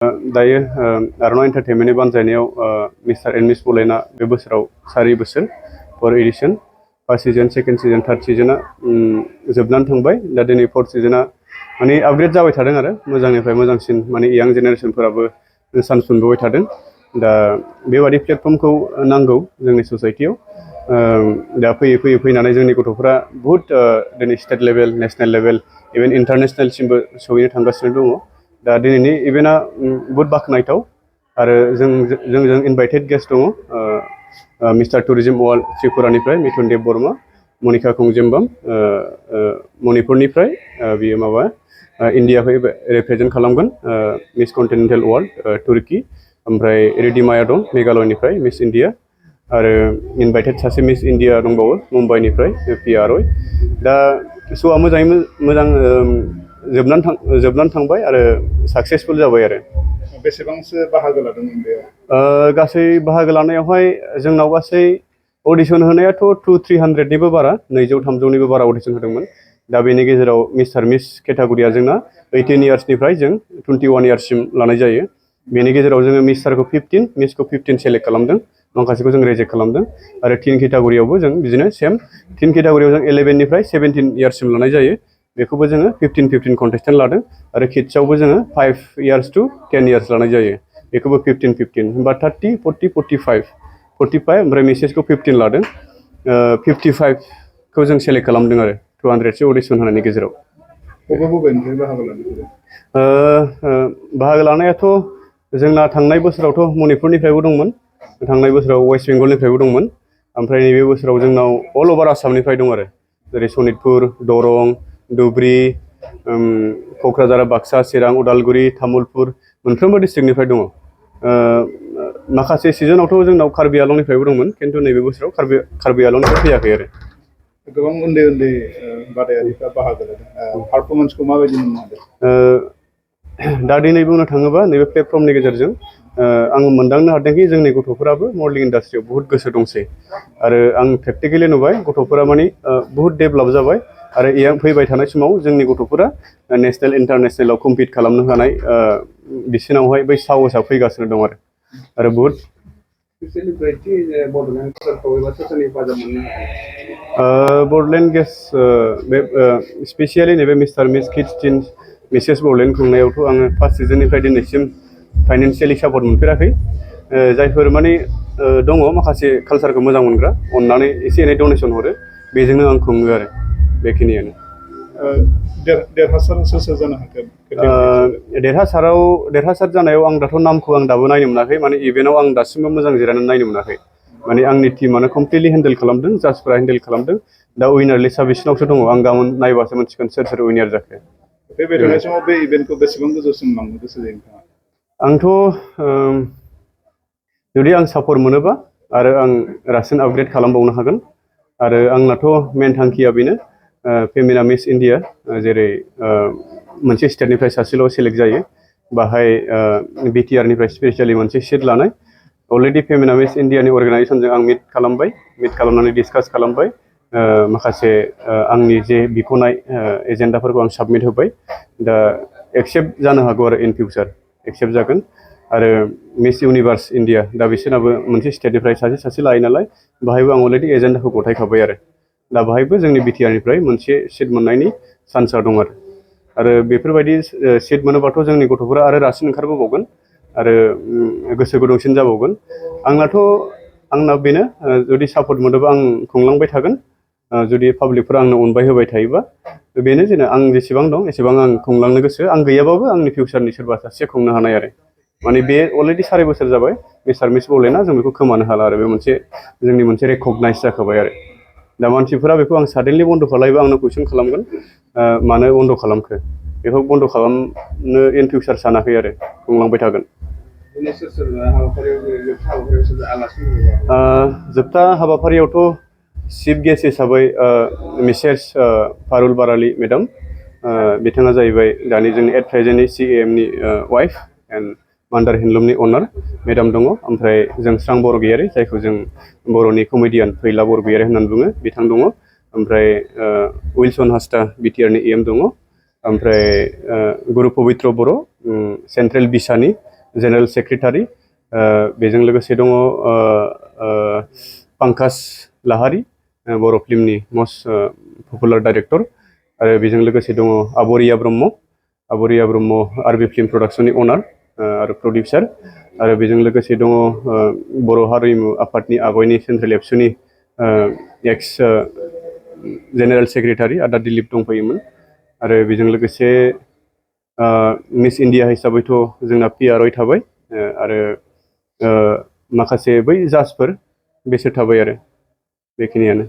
दायो आर'नाइ एन्टारटेनमेन्टनि बानजायनायाव मिस्टार एन्ड मिस बलेन्डआ बे बोसोराव 4 बोसोर for edition first season second season third सिजनआ जोबनानै थांबाय दा दिनै फर्थ सिजनआ माने आपग्रेड जाबाय थादों आरो मोजांनिफ्राय मोजांसिन माने यां जेनेरेसनफोराबो चान्स मोनबोबाय थादों दा बेबादि प्लेटफर्मखौ नांगौ जोंनि ससाइटियाव दा फैयै फैनानै जोंनि गथ'फोरा बुहुत दिनै state level national level even इन्टारनेसनेलसिमबो सहैनो थांगासिनो दङ दा दिनैनि इभेन्टआ बुहुत बाख्नायथाव आरो जोंजों इनभाइटेड गेस्ट दङ मिस्टार टुरिजम वर्ल्ड त्रिपुरानिफ्राय मिथुन देब बर्मा मनिका कंजेम्बाम मणिपुरनिफ्राय बियो माबा इन्डियाखौ रिप्रेजेन्ट खालामगोन मिस कन्टिनेन्टेल वर्ल्ड तुर्की ओमफ्राय रिदिमाया दं मेघालयनिफ्राय मिस इन्डिया आरो इनभाइटेड सासे मिस इन्डिया दंबावो मुम्बाइनिफ्राय PR दा श'आ मोजाङै मोजां जोबनानै थांबाय आरो साक्सेसफुल जाबाय आरो बेसेबांसो बाहागो लादोंमोन बेयाव गासै बाहागो लानायावहाय जोंनाव गासै अडिशन होनायाथ' 200-300निबो बारा 200-300निबो बारा अडिशन होदोंमोन दा बेनि गेजेराव मिस्टार मिस केटागरिया जोंना 18 इयार्सनिफ्राय जों 21 इयार्ससिम लानाय जायो बेनि गेजेराव जोङो मिस्टारखौ 15 मिसखौ 15 सेलेक्ट खालामदों माखासेखौ जों रिजेक्ट खालामदों आरो टिन केटागरियावबो जों बिदिनो सेम टिन केटागरियाव जों 11निफ्राय 17 इयार्ससिम लानाय जायो बेखौबो जोङो 15 कन्टेस्टेन्ट लादों आरो किड्सआवबो जोङो 5 इयार्स to 10 इयार्स लानाय जायो बेखौबो 15 होमबा 30, 40, 45 ओमफ्राय मिसेसखौ 15 लादों 55खौ जों सेलेक्ट खालामदों आरो 200सो अडिशन होनायनि गेजेराव बबेनिफ्राय बाहागो लादों बाहागो लानायाथ' जोंना थांनाय बोसोरावथ' मणिपुरनिफ्रायबो दंमोन थांनाय बोसोराव वेस्ट बेंगलनिफ्रायबो दंमोन ओमफ्राय नैबे बोसोराव जोंनाव अल अभार आसामनिफ्राय दं आरो जेरै सनितपुर दरं धुबरी क'क्राझार बाक्सा चिरां उदालगुरि तामुलपुर मोनफ्रोमबो डिस्ट्रिक्टनिफ्राय दङ माखासे सिजनावथ' जोंनाव कार्बि आलंनिफ्रायबो दंमोन खिन्थु नैबे बोसोराव कार्बि आलंनिफ्राय फैयाखै आरो गोबां उन्दै बादायारिफ्रा बाहागो लादों पारफरमेन्सखौ माबायदि मोननो हादों दा दिनै बुंनो थाङोबा नैबे प्लेटफर्मनि गेजेरजों आं मोनदांनो हादोंखि जोंनि गथ'फोराबो मडेलिं इन्डास्ट्रियाव बुहुत गोसो दंसै आरो आं प्रेक्टिकेलि नुबाय गथ'फोरा माने बुहुत डेभेलप जाबाय आरो फैबाय थानाय समाव जोंनि गथ'फोरा नेसनेल इन्टारनेसनेलाव कम्पिट खालामनो हानाय बिसिनावहाय बै साहसआ फैगासिनो दं आरो बुहुत बड'लेण्ड गेस्ट बे स्पेसियेलि नैबे मिस्टार मिस किड्स टिन मिसेस बड'लेण्ड खुंनायावथ' आङो फार्स्ट सिजननिफ्राय दिनैसिम फाइनेन्सियेलि सापर्ट मोनफेराखै जायफोर माने दङ माखासे कालसारखौ मोजां मोनग्रा अननानै एसे एनै डनेसन हरो बेजोंनो आं खुङो आरो बेखिनियानो देरहासार सोर जानो हागोन देरहासार जानायाव आं दाथ' नामखौ आं दाबो नायनो मोनाखै माने इभेन्टआव आं दासिमबो मोजां जिरायनानै नायनो मोनाखै माने आंनि टिमानो कमप्लिटलि हेन्डेल खालामदों जाजफोरा हेन्डेल खालामदों दा उइनार लिस्टआ बिसिनावसो दङ आं गाबोन नायबासो मोनसिगोन सोर उइनार जाखो फैबाय थानाय समाव बे इभेन्टखौ बेसेबां गोजौसिम लांनो गोसो जायो नोंथाङा आंथ' जुदि आं सापर्ट मोनोबा आरो आं रासिन आपग्रेड खालामबावनो हागोन आरो आंनाथ' मेन थांखिया बेनो फेमिना मिस इन्डिया जेरै मोनसे स्टेटनिफ्राय सासेल' सेलेक्ट जायो बाहाय BTRनिफ्राय स्पेसियेलि मोनसे सिट लानाय अलरेडि फेमिना मिस इन्डियानि अर्गानाइजेसनजों आं मिट खालामनानै डिसकास खालामबाय माखासे आंनि जे बिख'नाय एजेन्डाफोरखौ आं साबमिट होबाय दा एक्सेप्ट जानो हागौ आरो इन फिउचार एक्सेप्ट जागोन आरो मिस इउनिभार्स इन्डिया दा बिसोरनाबो मोनसे स्टेटनिफ्राय सासे लायो नालाय बाहायबो आं अलरेडि एजेन्डाखौ गथायखाबाय आरो दा बाहायबो जोंनि BTRनिफ्राय मोनसे सिट मोननायनि चान्सआ दं आरो बेफोरबायदि सिट मोनोबाथ' जोंनि गथ'फोरा आरो रासिन ओंखारबोबावगोन आरो गोसो गुदुंसिन जाबावगोन आंना बेनो जुदि सापर्ट मोनोबा आं खुंलांबाय थागोन जुदि पाब्लिकफोरा आंनो अनबाय होबाय थायोबा बेनो जेने आं जेसेबां दं एसेबां आं खुंलांनो गोसो आं गैयाबाबो आंनि फिउचारनि सोरबा सासेया खुंनो हानाय आरो माने बे अलरेडि 4 बोसोर जाबाय मिस्टार मिस बड'लेण्डआ जों बेखौ खोमानो हाला आरो बे जोंनि मोनसे रेकगनाइज जाखाबाय आरो दा मानसिफोरा बेखौ आं साडेनलि बन्द' खालामोबा आंनो कुइसन खालामगोन मानो बन्द' खालामखो बेखौ बन्द' खालामनो इन फिउचार सानाखै आरो खुंलांबाय थागोन जोबथा हाबाफारियावथ' चिफ गेस्ट हिसाबै मिसेस पारुल बाराली मेडाम बिथाङा जाहैबाय दानि जोंनि एट प्रेजेन्टनि CAMनि वाइफ एन्ड मान्दार हेन्डलुमनि अनार मेडाम दङ ओमफ्राय जों स्रां बरगयारि जायखौ जों बर'नि कमेडियान फैला बरगयारि होननानै बुङो बिथां दङ ओमफ्राय उइलसन हास्टा BTRनि EM दङ ओमफ्राय गुरु पबित्र बर' सेन्ट्रेल बिसानि जेनेरेल सेक्रेटारि, बेजों लोगोसे दङ पंकज लाहारि, बर' फिल्मनि मस्ट पपुलार डाइरेक्टर, आरो बेजों लोगोसे दङ आबरिया ब्रह्म। आबरिया ब्रह्म आरबि फिल्म प्रडाक्सननि अनार आरो प्रडिउसार, आरो बेजों लोगोसे दङ बर' हारिमु आफादनि आगयनि सेन्ट्रेल एबसुनि एक्स जेनेरेल सेक्रेटारि आदा दिलीप दंफैयोमोन। आरो बेजों लोगोसे मिस इन्डिया हिसाबैथ' जोंना पिआरआइ थाबाय, आरो माखासे बै जाजफोर बेसोर थाबाय, आरो बेखिनियानो।